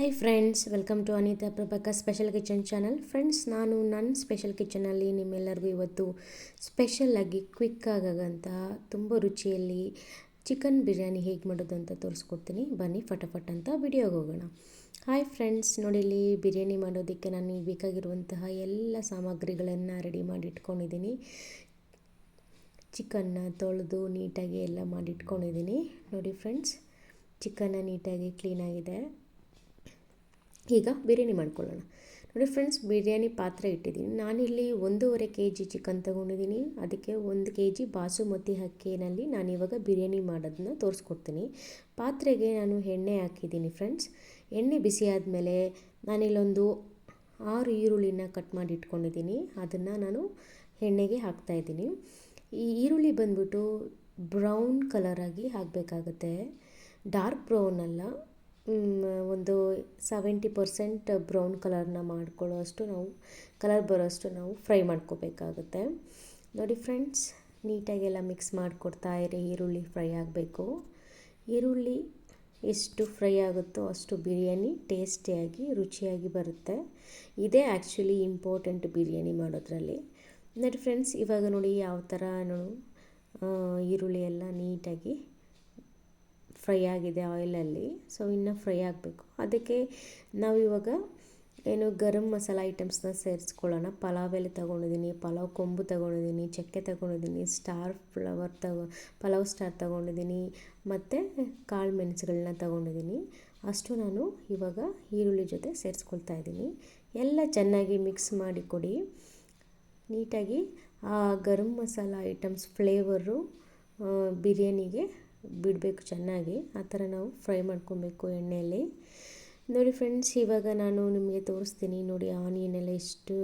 Hi friends, welcome to Anita Prabhakar special kitchen channel. Friends, ನಾನು ನನ್ನ special ಕಿಚನಲ್ಲಿ ನಿಮ್ಮೆಲ್ಲರಿಗೂ ಇವತ್ತು ಸ್ಪೆಷಲ್ಲಾಗಿ ಕ್ವಿಕ್ಕಾಗಂಥ ತುಂಬ ರುಚಿಯಲ್ಲಿ ಚಿಕನ್ ಬಿರಿಯಾನಿ ಹೇಗೆ ಮಾಡೋದು ಅಂತ ತೋರಿಸ್ಕೊಡ್ತೀನಿ. ಬನ್ನಿ ಫಟಾಫಟ್ ಅಂತ ವಿಡಿಯೋಗೆ ಹೋಗೋಣ. ಹಾಯ್ ಫ್ರೆಂಡ್ಸ್, ನೋಡಿ ಇಲ್ಲಿ ಬಿರಿಯಾನಿ ಮಾಡೋದಕ್ಕೆ ನಾನು ಬೇಕಾಗಿರುವಂತಹ ಎಲ್ಲ ಸಾಮಗ್ರಿಗಳನ್ನು ರೆಡಿ ಮಾಡಿ ಇಟ್ಕೊಂಡಿದ್ದೀನಿ. ಚಿಕನ್ನ ತೊಳೆದು ನೀಟಾಗಿ ಎಲ್ಲ ಮಾಡಿ ಇಟ್ಕೊಂಡಿದ್ದೀನಿ. ನೋಡಿ ಫ್ರೆಂಡ್ಸ್, ಚಿಕನ್ನ ನೀಟಾಗಿ ಕ್ಲೀನಾಗಿದೆ. ಈಗ ಬಿರಿಯಾನಿ ಮಾಡ್ಕೊಳ್ಳೋಣ. ನೋಡಿ ಫ್ರೆಂಡ್ಸ್, ಬಿರಿಯಾನಿ ಪಾತ್ರೆ ಇಟ್ಟಿದ್ದೀನಿ. ನಾನಿಲ್ಲಿ 1.5 kg ಚಿಕನ್ ತೊಗೊಂಡಿದ್ದೀನಿ. ಅದಕ್ಕೆ 1 kg ಬಾಸುಮತಿ ಅಕ್ಕಿನಲ್ಲಿ ನಾನಿವಾಗ ಬಿರಿಯಾನಿ ಮಾಡೋದನ್ನ ತೋರಿಸ್ಕೊಡ್ತೀನಿ. ಪಾತ್ರೆಗೆ ನಾನು ಎಣ್ಣೆ ಹಾಕಿದ್ದೀನಿ ಫ್ರೆಂಡ್ಸ್. ಎಣ್ಣೆ ಬಿಸಿ ಆದಮೇಲೆ ನಾನಿಲ್ಲೊಂದು 6 ಈರುಳ್ಳಿನ ಕಟ್ ಮಾಡಿ ಇಟ್ಕೊಂಡಿದ್ದೀನಿ. ಅದನ್ನು ನಾನು ಎಣ್ಣೆಗೆ ಹಾಕ್ತಾಯಿದ್ದೀನಿ. ಈ ಈರುಳ್ಳಿ ಬಂದ್ಬಿಟ್ಟು ಬ್ರೌನ್ ಕಲರಾಗಿ ಹಾಕಬೇಕಾಗತ್ತೆ. ಡಾರ್ಕ್ ಬ್ರೌನ್ ಅಲ್ಲ, ಒಂದು 70% ಬ್ರೌನ್ ಕಲರ್ನ ಮಾಡ್ಕೊಳ್ಳೋ ಅಷ್ಟು ನಾವು ಕಲರ್ ಬರೋಷ್ಟು ನಾವು ಫ್ರೈ ಮಾಡ್ಕೋಬೇಕಾಗುತ್ತೆ. ನೋಡಿ ಫ್ರೆಂಡ್ಸ್, ನೀಟಾಗೆಲ್ಲ ಮಿಕ್ಸ್ ಮಾಡಿಕೊಡ್ತಾ ಇರಿ. ಈರುಳ್ಳಿ ಫ್ರೈ ಆಗಬೇಕು. ಈರುಳ್ಳಿ ಎಷ್ಟು ಫ್ರೈ ಆಗುತ್ತೋ ಅಷ್ಟು ಬಿರಿಯಾನಿ ಟೇಸ್ಟಿಯಾಗಿ ರುಚಿಯಾಗಿ ಬರುತ್ತೆ. ಇದೇ ಆ್ಯಕ್ಚುಲಿ ಇಂಪಾರ್ಟೆಂಟ್ ಬಿರಿಯಾನಿ ಮಾಡೋದ್ರಲ್ಲಿ. ನೋಡಿ ಫ್ರೆಂಡ್ಸ್, ಇವಾಗ ನೋಡಿ ಯಾವ ಥರ ಈರುಳ್ಳಿ ಎಲ್ಲ ನೀಟಾಗಿ ಫ್ರೈ ಆಗಿದೆ ಆಯಿಲಲ್ಲಿ. ಸೊ ಇನ್ನು ಫ್ರೈ ಆಗಬೇಕು. ಅದಕ್ಕೆ ನಾವಿವಾಗ ಗರಂ ಮಸಾಲ ಐಟಮ್ಸ್ನ ಸೇರಿಸ್ಕೊಳ್ಳೋಣ. ಪಲಾವ್ ಎಲೆ ತೊಗೊಂಡಿದ್ದೀನಿ, ಪಲಾವ್ ಕೊಂಬು ತೊಗೊಂಡಿದ್ದೀನಿ, ಚಕ್ಕೆ ತೊಗೊಂಡಿದ್ದೀನಿ, ಸ್ಟಾರ್ ಫ್ಲವರ್ ಪಲಾವ್ ಸ್ಟಾರ್ ತೊಗೊಂಡಿದ್ದೀನಿ, ಮತ್ತು ಕಾಳು ಮೆಣಸುಗಳನ್ನ ತೊಗೊಂಡಿದ್ದೀನಿ. ಅಷ್ಟು ನಾನು ಇವಾಗ ಈರುಳ್ಳಿ ಜೊತೆ ಸೇರಿಸ್ಕೊಳ್ತಾ ಇದ್ದೀನಿ. ಎಲ್ಲ ಚೆನ್ನಾಗಿ ಮಿಕ್ಸ್ ಮಾಡಿ ಕೊಡಿ. ನೀಟಾಗಿ ಆ ಗರಂ ಮಸಾಲ ಐಟಮ್ಸ್ ಫ್ಲೇವರು ಬಿರಿಯಾನಿಗೆ ಬಿಡಬೇಕು ಚೆನ್ನಾಗಿ. ಆ ಥರ ನಾವು ಫ್ರೈ ಮಾಡ್ಕೊಬೇಕು ಎಣ್ಣೆಯಲ್ಲಿ. ನೋಡಿ ಫ್ರೆಂಡ್ಸ್, ಇವಾಗ ನಾನು ನಿಮಗೆ ತೋರಿಸ್ತೀನಿ. ನೋಡಿ ಆನಿಯನ್ ಎಲ್ಲ ಎಷ್ಟು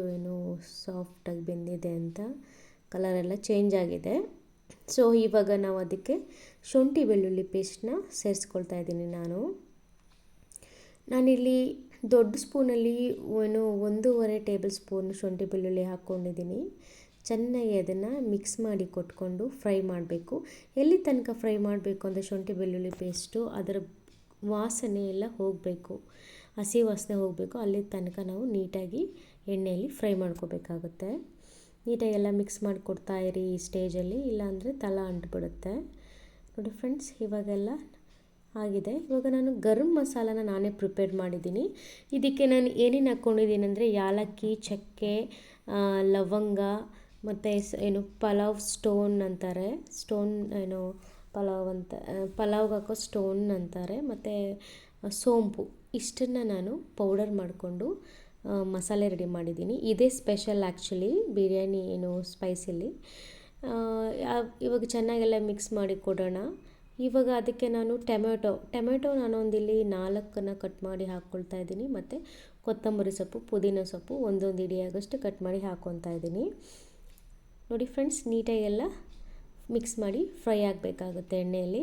ಸಾಫ್ಟಾಗಿ ಬೆಂದಿದೆ ಅಂತ, ಕಲರೆಲ್ಲ ಚೇಂಜ್ ಆಗಿದೆ. ಸೊ ಇವಾಗ ನಾವು ಅದಕ್ಕೆ ಶುಂಠಿ ಬೆಳ್ಳುಳ್ಳಿ ಪೇಸ್ಟ್ನ ಸೇರಿಸ್ಕೊಳ್ತಾ ಇದ್ದೀನಿ. ನಾನಿಲ್ಲಿ ದೊಡ್ಡ ಸ್ಪೂನಲ್ಲಿ 1.5 ಟೇಬಲ್ ಸ್ಪೂನ್ ಶುಂಠಿ ಬೆಳ್ಳುಳ್ಳಿ ಹಾಕ್ಕೊಂಡಿದ್ದೀನಿ. ಚೆನ್ನಾಗಿ ಅದನ್ನು ಮಿಕ್ಸ್ ಮಾಡಿ ಕೊಟ್ಕೊಂಡು ಫ್ರೈ ಮಾಡಬೇಕು. ಎಲ್ಲಿ ತನಕ ಫ್ರೈ ಮಾಡಬೇಕು ಅಂದರೆ ಶುಂಠಿ ಬೆಳ್ಳುಳ್ಳಿ ಪೇಸ್ಟು ಅದರ ವಾಸನೆ ಎಲ್ಲ ಹೋಗಬೇಕು, ಹಸಿ ವಾಸನೆ ಹೋಗಬೇಕು. ಅಲ್ಲಿ ತನಕ ನಾವು ನೀಟಾಗಿ ಎಣ್ಣೆಯಲ್ಲಿ ಫ್ರೈ ಮಾಡ್ಕೋಬೇಕಾಗುತ್ತೆ. ನೀಟಾಗೆಲ್ಲ ಮಿಕ್ಸ್ ಮಾಡಿಕೊಡ್ತಾ ಇರಿ ಈ ಸ್ಟೇಜಲ್ಲಿ, ಇಲ್ಲಾಂದರೆ ತಳ ಅಂಟ್ಬಿಡುತ್ತೆ. ನೋಡಿ ಫ್ರೆಂಡ್ಸ್, ಇವಾಗೆಲ್ಲ ಆಗಿದೆ. ಇವಾಗ ನಾನು ಗರಂ ಮಸಾಲಾನ ನಾನೇ ಪ್ರಿಪೇರ್ ಮಾಡಿದ್ದೀನಿ. ಇದಕ್ಕೆ ನಾನು ಏನೇನು ಹಾಕ್ಕೊಂಡಿದ್ದೀನಿ ಅಂದರೆ ಯಾಲಕ್ಕಿ, ಚಕ್ಕೆ, ಲವಂಗ, ಮತ್ತು ಪಲಾವ್ ಸ್ಟೋನ್ ಅಂತಾರೆ, ಪಲಾವ್ಗೆ ಹಾಕೋ ಸ್ಟೋನ್ ಅಂತಾರೆ, ಮತ್ತು ಸೋಂಪು. ಇಷ್ಟನ್ನು ನಾನು ಪೌಡರ್ ಮಾಡಿಕೊಂಡು ಮಸಾಲೆ ರೆಡಿ ಮಾಡಿದ್ದೀನಿ. ಇದೇ ಸ್ಪೆಷಲ್ ಆ್ಯಕ್ಚುಲಿ ಬಿರಿಯಾನಿ ಸ್ಪೈಸಲ್ಲಿ. ಇವಾಗ ಚೆನ್ನಾಗೆಲ್ಲ ಮಿಕ್ಸ್ ಮಾಡಿ ಕೊಡೋಣ. ಇವಾಗ ಅದಕ್ಕೆ ನಾನು ಟೊಮೆಟೊ ನಾನೊಂದಿಲ್ಲಿ 4 ಕಟ್ ಮಾಡಿ ಹಾಕ್ಕೊಳ್ತಾ ಇದ್ದೀನಿ. ಮತ್ತು ಕೊತ್ತಂಬರಿ ಸೊಪ್ಪು, ಪುದೀನ ಸೊಪ್ಪು 1 ಹಿಡಿಯಾಗಷ್ಟು ಕಟ್ ಮಾಡಿ ಹಾಕ್ಕೊತಾ ಇದ್ದೀನಿ. ನೋಡಿ ಫ್ರೆಂಡ್ಸ್, ನೀಟಾಗೆಲ್ಲ ಮಿಕ್ಸ್ ಮಾಡಿ ಫ್ರೈ ಆಗಬೇಕಾಗುತ್ತೆ ಎಣ್ಣೆಯಲ್ಲಿ.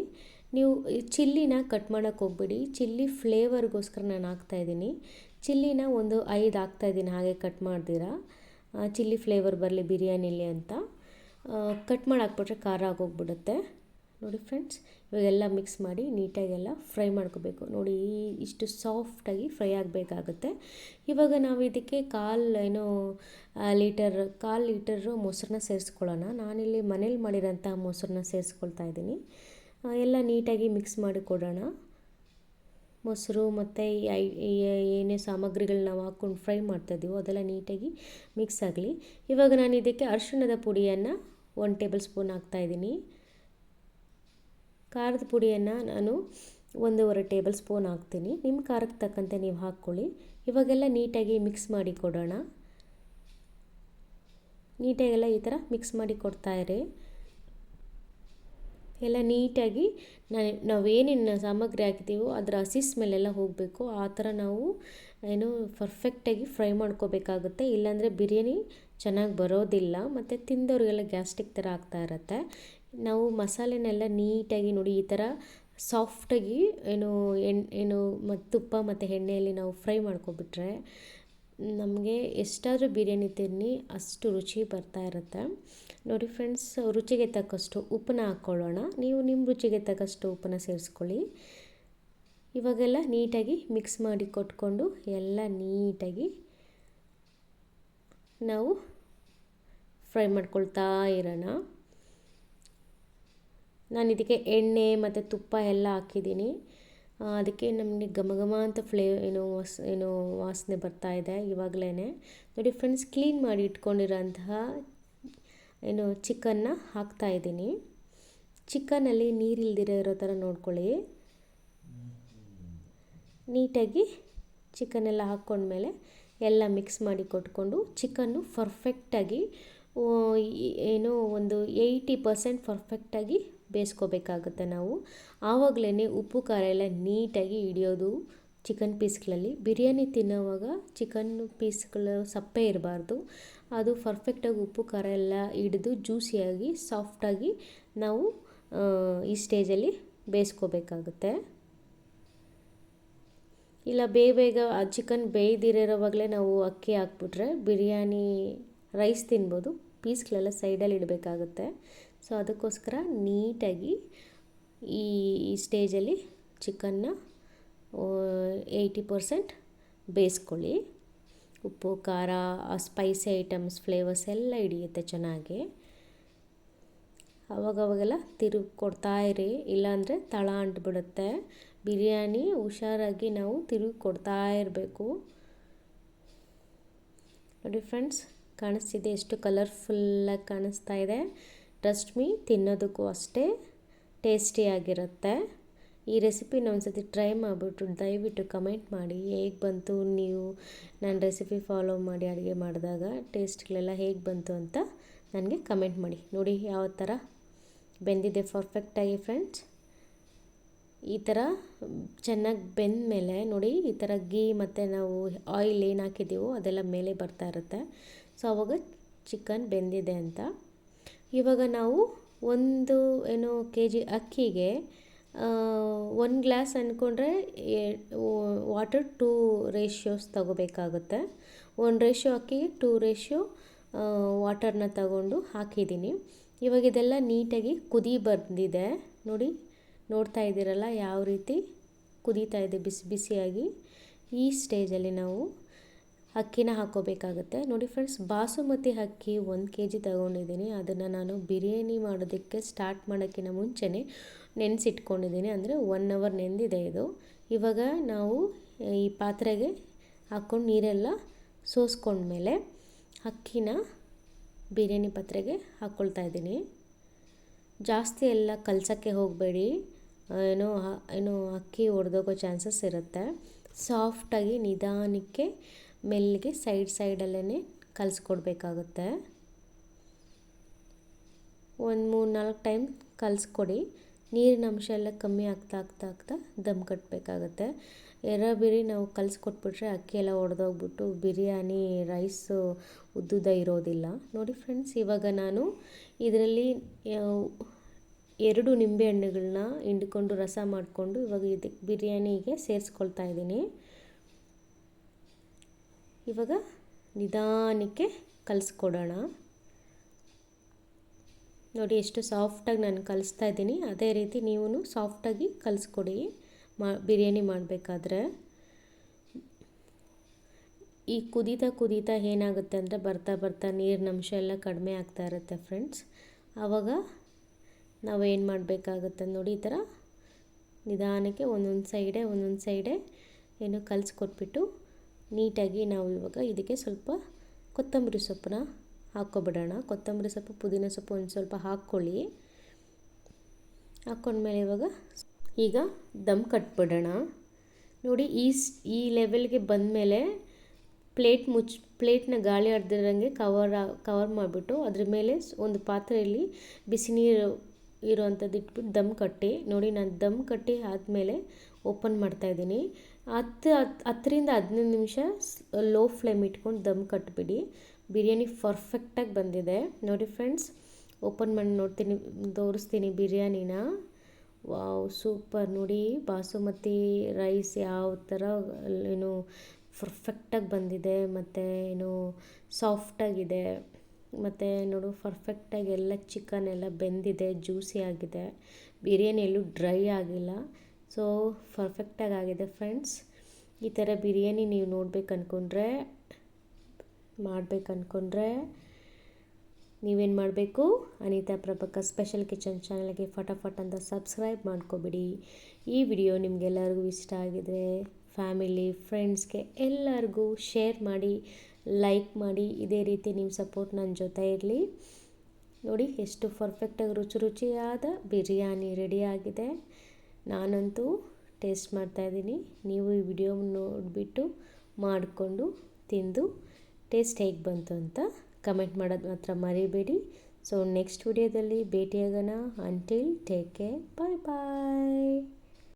ನೀವು ಚಿಲ್ಲಿನ ಕಟ್ ಮಾಡೋಕ್ಕೆ ಹೋಗ್ಬೇಡಿ. ಚಿಲ್ಲಿ ಫ್ಲೇವರ್ಗೋಸ್ಕರ ನಾನು ಹಾಕ್ತಾಯಿದ್ದೀನಿ. ಚಿಲ್ಲಿನ 5 ಹಾಕ್ತಾಯಿದ್ದೀನಿ, ಹಾಗೆ ಕಟ್ ಮಾಡ್ದಿರಾ. ಚಿಲ್ಲಿ ಫ್ಲೇವರ್ ಬರಲಿ ಬಿರಿಯಾನಿಲಿ ಅಂತ ಕಟ್ ಮಾಡಿ ಹಾಕ್ಬಿಟ್ರೆ ಖಾರ ಆಗೋಗ್ಬಿಡುತ್ತೆ. ನೋಡಿ ಫ್ರೆಂಡ್ಸ್, ಇವಾಗೆಲ್ಲ ಮಿಕ್ಸ್ ಮಾಡಿ ನೀಟಾಗೆಲ್ಲ ಫ್ರೈ ಮಾಡ್ಕೋಬೇಕು. ನೋಡಿ ಇಷ್ಟು ಸಾಫ್ಟಾಗಿ ಫ್ರೈ ಆಗಬೇಕಾಗುತ್ತೆ. ಇವಾಗ ನಾವು ಇದಕ್ಕೆ 1/4 ಲೀಟರ್ ಮೊಸರನ್ನ ಸೇರಿಸ್ಕೊಳ್ಳೋಣ. ನಾನಿಲ್ಲಿ ಮನೇಲಿ ಮಾಡಿರೋಂಥ ಮೊಸರನ್ನ ಸೇರಿಸ್ಕೊಳ್ತಾ ಇದ್ದೀನಿ. ಎಲ್ಲ ನೀಟಾಗಿ ಮಿಕ್ಸ್ ಮಾಡಿ ಕೊಡೋಣ. ಮೊಸರು ಮತ್ತು ಏನೇ ಸಾಮಗ್ರಿಗಳು ನಾವು ಹಾಕ್ಕೊಂಡು ಫ್ರೈ ಮಾಡ್ತಾಯಿದ್ದೀವೋ ಅದೆಲ್ಲ ನೀಟಾಗಿ ಮಿಕ್ಸ್ ಆಗಲಿ. ಇವಾಗ ನಾನು ಇದಕ್ಕೆ ಅರಿಶಿಣದ ಪುಡಿಯನ್ನು 1 ಟೇಬಲ್ ಸ್ಪೂನ್ ಹಾಕ್ತಾಯಿದ್ದೀನಿ. ಖಾರದ ಪುಡಿಯನ್ನು ನಾನು 1.5 ಟೇಬಲ್ ಸ್ಪೂನ್ ಹಾಕ್ತೀನಿ. ನಿಮ್ಮ ಖಾರಕ್ಕೆ ತಕ್ಕಂತೆ ನೀವು ಹಾಕ್ಕೊಳ್ಳಿ. ಇವಾಗೆಲ್ಲ ನೀಟಾಗಿ ಮಿಕ್ಸ್ ಮಾಡಿ ಕೊಡೋಣ. ನೀಟಾಗೆಲ್ಲ ಈ ಥರ ಮಿಕ್ಸ್ ಮಾಡಿ ಕೊಡ್ತಾಯಿರಿ. ಎಲ್ಲ ನೀಟಾಗಿ ನಾವೇನೇನು ಸಾಮಗ್ರಿ ಹಾಕಿದ್ದೀವೋ ಅದರ ಹಸಿ ಸ್ಮೆಲ್ಲೆಲ್ಲ ಹೋಗಬೇಕು. ಆ ಥರ ನಾವು ಪರ್ಫೆಕ್ಟಾಗಿ ಫ್ರೈ ಮಾಡ್ಕೋಬೇಕಾಗುತ್ತೆ. ಇಲ್ಲಾಂದರೆ ಬಿರಿಯಾನಿ ಚೆನ್ನಾಗಿ ಬರೋದಿಲ್ಲ, ಮತ್ತು ತಿಂದವ್ರಿಗೆಲ್ಲ ಗ್ಯಾಸ್ಟ್ರಿಕ್ ಥರ ಆಗ್ತಾ ಇರುತ್ತೆ. ನಾವು ಮಸಾಲೆನೆಲ್ಲ ನೀಟಾಗಿ ನೋಡಿ ಈ ಥರ ಸಾಫ್ಟಾಗಿ ಮತ್ತು ತುಪ್ಪ ಮತ್ತು ಎಣ್ಣೆಯಲ್ಲಿ ನಾವು ಫ್ರೈ ಮಾಡ್ಕೊಬಿಟ್ರೆ ನಮಗೆ ಎಷ್ಟಾದರೂ ಬಿರಿಯಾನಿ ತಿನ್ನಿ ಅಷ್ಟು ರುಚಿ ಬರ್ತಾ ಇರುತ್ತೆ. ನೋಡಿ ಫ್ರೆಂಡ್ಸ್, ರುಚಿಗೆ ತಕ್ಕಷ್ಟು ಉಪ್ಪನ್ನ ಹಾಕ್ಕೊಳ್ಳೋಣ. ನೀವು ನಿಮ್ಮ ರುಚಿಗೆ ತಕ್ಕಷ್ಟು ಉಪ್ಪನ್ನ ಸೇರಿಸ್ಕೊಳ್ಳಿ. ಇವಾಗೆಲ್ಲ ನೀಟಾಗಿ ಮಿಕ್ಸ್ ಮಾಡಿ ಕೊಟ್ಕೊಂಡು ಎಲ್ಲ ನೀಟಾಗಿ ನಾವು ಫ್ರೈ ಮಾಡ್ಕೊಳ್ತಾ ಇರೋಣ. ನಾನು ಇದಕ್ಕೆ ಎಣ್ಣೆ ಮತ್ತು ತುಪ್ಪ ಎಲ್ಲ ಹಾಕಿದ್ದೀನಿ. ಅದಕ್ಕೆ ನಮಗೆ ಘಮ ಘಮ ಅಂತ ಏನೋ ವಾಸನೆ ಬರ್ತಾ ಇದೆ ಇವಾಗಲೇ. ನೋಡಿ ಫ್ರೆಂಡ್ಸ್, ಕ್ಲೀನ್ ಮಾಡಿ ಇಟ್ಕೊಂಡಿರೋಂತಹ ಚಿಕನ್ನ ಹಾಕ್ತಾಯಿದ್ದೀನಿ. ಚಿಕನಲ್ಲಿ ನೀರಿಲ್ದಿರೋ ಇರೋ ಥರ ನೋಡ್ಕೊಳ್ಳಿ. ನೀಟಾಗಿ ಚಿಕನ್ನೆಲ್ಲ ಹಾಕ್ಕೊಂಡ್ಮೇಲೆ ಎಲ್ಲ ಮಿಕ್ಸ್ ಮಾಡಿ ಕೊಟ್ಕೊಂಡು ಚಿಕನ್ನು ಪರ್ಫೆಕ್ಟಾಗಿ ಒಂದು 80% ಪರ್ಫೆಕ್ಟಾಗಿ ಬೇಯಿಸ್ಕೋಬೇಕಾಗುತ್ತೆ ನಾವು. ಆವಾಗಲೇ ಉಪ್ಪು ಖಾರ ಎಲ್ಲ ನೀಟಾಗಿ ಹಿಡಿಯೋದು ಚಿಕನ್ ಪೀಸ್ಗಳಲ್ಲಿ. ಬಿರಿಯಾನಿ ತಿನ್ನೋವಾಗ ಚಿಕನ್ ಪೀಸ್ಗಳು ಸಪ್ಪೆ ಇರಬಾರ್ದು. ಅದು ಪರ್ಫೆಕ್ಟಾಗಿ ಉಪ್ಪು ಖಾರ ಎಲ್ಲ ಹಿಡಿದು ಜ್ಯೂಸಿಯಾಗಿ ಸಾಫ್ಟಾಗಿ ನಾವು ಈ ಸ್ಟೇಜಲ್ಲಿ ಬೇಯಿಸ್ಕೋಬೇಕಾಗುತ್ತೆ. ಇಲ್ಲ ಬೇಗ ಚಿಕನ್ ಬೇಯ್ದಿರೋವಾಗಲೇ ನಾವು ಅಕ್ಕಿ ಹಾಕ್ಬಿಟ್ರೆ ಬಿರಿಯಾನಿ ರೈಸ್ ತಿನ್ಬೋದು, ಪೀಸ್ಗಳೆಲ್ಲ ಸೈಡಲ್ಲಿ ಇಡಬೇಕಾಗುತ್ತೆ. ಸೊ ಅದಕ್ಕೋಸ್ಕರ ನೀಟಾಗಿ ಈ ಸ್ಟೇಜಲ್ಲಿ ಚಿಕನ್ನ 80% ಬೇಯಿಸ್ಕೊಳ್ಳಿ. ಉಪ್ಪು ಖಾರ ಸ್ಪೈಸಿ ಐಟಮ್ಸ್ ಫ್ಲೇವರ್ಸ್ ಎಲ್ಲ ಹಿಡಿಯುತ್ತೆ ಚೆನ್ನಾಗಿ. ಅವಾಗವಾಗೆಲ್ಲ ತಿರುಗಿ ಕೊಡ್ತಾಯಿರಿ, ಇಲ್ಲಾಂದರೆ ತಳ ಅಂಟ್ಬಿಡುತ್ತೆ. ಬಿರಿಯಾನಿ ಹುಷಾರಾಗಿ ನಾವು ತಿರುಗಿ ಕೊಡ್ತಾ ಇರಬೇಕು. ನೋಡಿ ಫ್ರೆಂಡ್ಸ್, ಕಾಣಿಸ್ತಿದೆ ಎಷ್ಟು ಕಲರ್ಫುಲ್ಲಾಗಿ ಕಾಣಿಸ್ತಾ ಇದೆ. ಟ್ರಸ್ಟ್ ಮೀ, ತಿನ್ನೋದಕ್ಕೂ ಅಷ್ಟೇ ಟೇಸ್ಟಿಯಾಗಿರುತ್ತೆ. ಈ ರೆಸಿಪಿನ ಒಂದ್ಸತಿ ಟ್ರೈ ಮಾಡಿಬಿಟ್ಟು ದಯವಿಟ್ಟು ಕಮೆಂಟ್ ಮಾಡಿ ಹೇಗೆ ಬಂತು, ನೀವು ನನ್ನ ರೆಸಿಪಿ ಫಾಲೋ ಮಾಡಿ ಅಡುಗೆ ಮಾಡಿದಾಗ ಟೇಸ್ಟ್ಗಳೆಲ್ಲ ಹೇಗೆ ಬಂತು ಅಂತ ನನಗೆ ಕಮೆಂಟ್ ಮಾಡಿ. ನೋಡಿ ಯಾವ ಥರ ಬೆಂದಿದೆ ಪರ್ಫೆಕ್ಟಾಗಿ ಫ್ರೆಂಡ್ಸ್. ಈ ಥರ ಚೆನ್ನಾಗಿ ಬೆಂದ ಮೇಲೆ ನೋಡಿ, ಈ ಥರ ಗೀ ಮತ್ತು ನಾವು ಆಯಿಲ್ ಏನು ಹಾಕಿದ್ದೀವೋ ಅದೆಲ್ಲ ಮೇಲೆ ಬರ್ತಾ ಇರುತ್ತೆ. ಸೊ ಆವಾಗ ಚಿಕನ್ ಬೆಂದಿದೆ ಅಂತ. ಇವಾಗ ನಾವು 1 kg ಅಕ್ಕಿಗೆ 1 ಗ್ಲಾಸ್ ಅಂದ್ಕೊಂಡ್ರೆ ವಾಟರ್ 2 ರೇಷಿಯೋಸ್ ತಗೋಬೇಕಾಗುತ್ತೆ. 1 ರೇಷಿಯೋ ಅಕ್ಕಿಗೆ 2 ರೇಷಿಯೋ ವಾಟರ್ನ ತಗೊಂಡು ಹಾಕಿದ್ದೀನಿ. ಇವಾಗ ಇದೆಲ್ಲ ನೀಟಾಗಿ ಕುದಿ ಬಂದಿದೆ ನೋಡಿ, ನೋಡ್ತಾ ಇದ್ದೀರಲ್ಲ ಯಾವ ರೀತಿ ಕುದೀತಾ ಇದೆ ಬಿಸಿ ಬಿಸಿಯಾಗಿ. ಈ ಸ್ಟೇಜಲ್ಲಿ ನಾವು ಅಕ್ಕಿನ ಹಾಕ್ಕೋಬೇಕಾಗುತ್ತೆ. ನೋಡಿ ಫ್ರೆಂಡ್ಸ್, ಬಾಸುಮತಿ ಅಕ್ಕಿ 1 kg ತಗೊಂಡಿದ್ದೀನಿ. ಅದನ್ನು ನಾನು ಬಿರಿಯಾನಿ ಮಾಡೋದಕ್ಕೆ ಸ್ಟಾರ್ಟ್ ಮಾಡೋಕ್ಕಿಂತ ಮುಂಚೆನೇ ನೆನೆಸಿಟ್ಕೊಂಡಿದ್ದೀನಿ. ಅಂದರೆ 1 hour ನೆಂದಿದೆ ಇದು. ಇವಾಗ ನಾವು ಈ ಪಾತ್ರೆಗೆ ಹಾಕ್ಕೊಂಡು ನೀರೆಲ್ಲ ಸೋಸ್ಕೊಂಡ್ಮೇಲೆ ಅಕ್ಕಿನ ಬಿರಿಯಾನಿ ಪಾತ್ರೆಗೆ ಹಾಕ್ಕೊಳ್ತಾ ಇದ್ದೀನಿ. ಜಾಸ್ತಿ ಎಲ್ಲ ಕಲಸೋಕ್ಕೆ ಹೋಗಬೇಡಿ, ಅಕ್ಕಿ ಒಡೆದೋಗೋ ಚಾನ್ಸಸ್ ಇರುತ್ತೆ. ಸಾಫ್ಟಾಗಿ ನಿಧಾನಕ್ಕೆ ಮೆಲ್ಲಿಗೆ ಸೈಡಲ್ಲೇ ಕಲಿಸ್ಕೊಡ್ಬೇಕಾಗುತ್ತೆ. 1-3-4 ಟೈಮ್ ಕಲಿಸ್ಕೊಡಿ. ನೀರಿನ ಅಂಶ ಎಲ್ಲ ಕಮ್ಮಿ ಆಗ್ತಾ ದಮ್ ಕಟ್ಟಬೇಕಾಗತ್ತೆ. ಬಿರಿ ನಾವು ಕಲಿಸ್ಕೊಟ್ಬಿಟ್ರೆ ಅಕ್ಕಿ ಎಲ್ಲ ಒಡೆದೋಗ್ಬಿಟ್ಟು ಬಿರಿಯಾನಿ ರೈಸು ಉದ್ದುದ ಇರೋದಿಲ್ಲ. ನೋಡಿ ಫ್ರೆಂಡ್ಸ್, ಇವಾಗ ನಾನು ಇದರಲ್ಲಿ 2 ನಿಂಬೆ ಹಣ್ಣುಗಳನ್ನ ಹಿಂಡ್ಕೊಂಡು ರಸ ಮಾಡಿಕೊಂಡು ಇವಾಗ ಇದಕ್ಕೆ ಬಿರಿಯಾನಿಗೆ ಸೇರಿಸ್ಕೊಳ್ತಾ ಇದ್ದೀನಿ. ಇವಾಗ ನಿಧಾನಕ್ಕೆ ಕಲಿಸ್ಕೊಡೋಣ. ನೋಡಿ ಎಷ್ಟು ಸಾಫ್ಟಾಗಿ ನಾನು ಕಲಿಸ್ತಾ ಇದ್ದೀನಿ. ಅದೇ ರೀತಿ ನೀವು ಸಾಫ್ಟಾಗಿ ಕಲಿಸ್ಕೊಡಿ ಬಿರಿಯಾನಿ ಮಾಡಬೇಕಾದ್ರೆ. ಈ ಕುದೀತಾ ಏನಾಗುತ್ತೆ ಅಂದರೆ ಬರ್ತಾ ನೀರಿನ ಅಂಶ ಎಲ್ಲ ಕಡಿಮೆ ಆಗ್ತಾ ಇರುತ್ತೆ ಫ್ರೆಂಡ್ಸ್. ಆವಾಗ ನಾವೇನು ಮಾಡಬೇಕಾಗುತ್ತೆ ನೋಡಿ, ಈ ಥರ ನಿಧಾನಕ್ಕೆ ಒಂದೊಂದು ಸೈಡೆ ಕಲಿಸ್ಕೊಟ್ಬಿಟ್ಟು ನೀಟಾಗಿ ನಾವು ಇವಾಗ ಇದಕ್ಕೆ ಸ್ವಲ್ಪ ಕೊತ್ತಂಬರಿ ಸೊಪ್ಪನ್ನ ಹಾಕ್ಕೊಬಿಡೋಣ. ಕೊತ್ತಂಬರಿ ಸೊಪ್ಪು, ಪುದೀನ ಸೊಪ್ಪು ಒಂದು ಸ್ವಲ್ಪ ಹಾಕ್ಕೊಳ್ಳಿ. ಹಾಕ್ಕೊಂಡ್ಮೇಲೆ ಈಗ ದಮ್ ಕಟ್ಬಿಡೋಣ. ನೋಡಿ ಈ ಲೆವೆಲ್ಗೆ ಬಂದಮೇಲೆ ಪ್ಲೇಟ್ನ ಗಾಳಿ ಆಡ್ದಿರಂಗೆ ಕವರ್ ಮಾಡಿಬಿಟ್ಟು ಅದ್ರ ಮೇಲೆ ಒಂದು ಪಾತ್ರೆಯಲ್ಲಿ ಬಿಸಿ ನೀರು ಇರೋವಂಥದ್ದು ಇಟ್ಬಿಟ್ಟು ದಮ್ ಕಟ್ಟಿ. ನೋಡಿ, ನಾನು ದಮ್ ಕಟ್ಟಿ ಆದಮೇಲೆ ಓಪನ್ ಮಾಡ್ತಾಯಿದ್ದೀನಿ. 10-15 ನಿಮಿಷ ಲೋ ಫ್ಲೇಮ್ ಇಟ್ಕೊಂಡು ದಮ್ ಕಟ್ಟಿಬಿಡಿ. ಬಿರಿಯಾನಿ ಪರ್ಫೆಕ್ಟಾಗಿ ಬಂದಿದೆ. ನೋಡಿ ಫ್ರೆಂಡ್ಸ್, ಓಪನ್ ಮಾಡಿ ತೋರಿಸ್ತೀನಿ ಬಿರಿಯಾನಿನ. Wow, super. ನೋಡಿ ಬಾಸುಮತಿ ರೈಸ್ ಯಾವ ಥರ ಪರ್ಫೆಕ್ಟಾಗಿ ಬಂದಿದೆ ಮತ್ತು ಸಾಫ್ಟಾಗಿದೆ. ಮತ್ತು ನೋಡು ಪರ್ಫೆಕ್ಟಾಗಿ ಎಲ್ಲ ಚಿಕನ್ ಎಲ್ಲ ಬೆಂದಿದೆ, ಜ್ಯೂಸಿ ಆಗಿದೆ. ಬಿರಿಯಾನಿ ಎಲ್ಲೂ ಡ್ರೈ ಆಗಿಲ್ಲ. ಸೊ ಪರ್ಫೆಕ್ಟಾಗಿ ಆಗಿದೆ ಫ್ರೆಂಡ್ಸ್. ಈ ಥರ ಬಿರಿಯಾನಿ ನೀವು ಮಾಡಬೇಕಂದ್ಕೊಂಡ್ರೆ ನೀವೇನು ಮಾಡಬೇಕು, ಅನಿತಾ ಪ್ರಭಾಕರ್ ಸ್ಪೆಷಲ್ ಕಿಚನ್ ಚಾನಲ್ಗೆ ಫಟಾಫಟ್ ಅಂತ ಸಬ್ಸ್ಕ್ರೈಬ್ ಮಾಡ್ಕೊಬಿಡಿ. ಈ ವಿಡಿಯೋ ನಿಮಗೆಲ್ಲರಿಗೂ ಇಷ್ಟ ಆಗಿದರೆ ಫ್ಯಾಮಿಲಿ ಫ್ರೆಂಡ್ಸ್ಗೆ ಎಲ್ಲರಿಗೂ ಶೇರ್ ಮಾಡಿ, ಲೈಕ್ ಮಾಡಿ. ಇದೇ ರೀತಿ ನಿಮ್ಮ ಸಪೋರ್ಟ್ ನನ್ನ ಜೊತೆ ಇರಲಿ. ನೋಡಿ ಎಷ್ಟು ಪರ್ಫೆಕ್ಟಾಗಿ ರುಚಿಯಾದ ಬಿರಿಯಾನಿ ರೆಡಿಯಾಗಿದೆ. ನಾನಂತೂ ಟೇಸ್ಟ್ ಮಾಡ್ತಾಯಿದ್ದೀನಿ. ನೀವು ಈ ವಿಡಿಯೋ ನೋಡಿಬಿಟ್ಟು ಮಾಡಿಕೊಂಡು ತಿಂದು ಟೇಸ್ಟ್ ಹೇಗೆ ಬಂತು ಅಂತ ಕಮೆಂಟ್ ಮಾಡೋದು ಮಾತ್ರ ಮರಿಬೇಡಿ. ಸೊ ನೆಕ್ಸ್ಟ್ ವಿಡಿಯೋದಲ್ಲಿ ಭೇಟಿಯಾಗೋಣ. ಅಂಟಿಲ್ ಟೇಕ್ ಕೇರ್, ಬಾಯ್ ಬಾಯ್.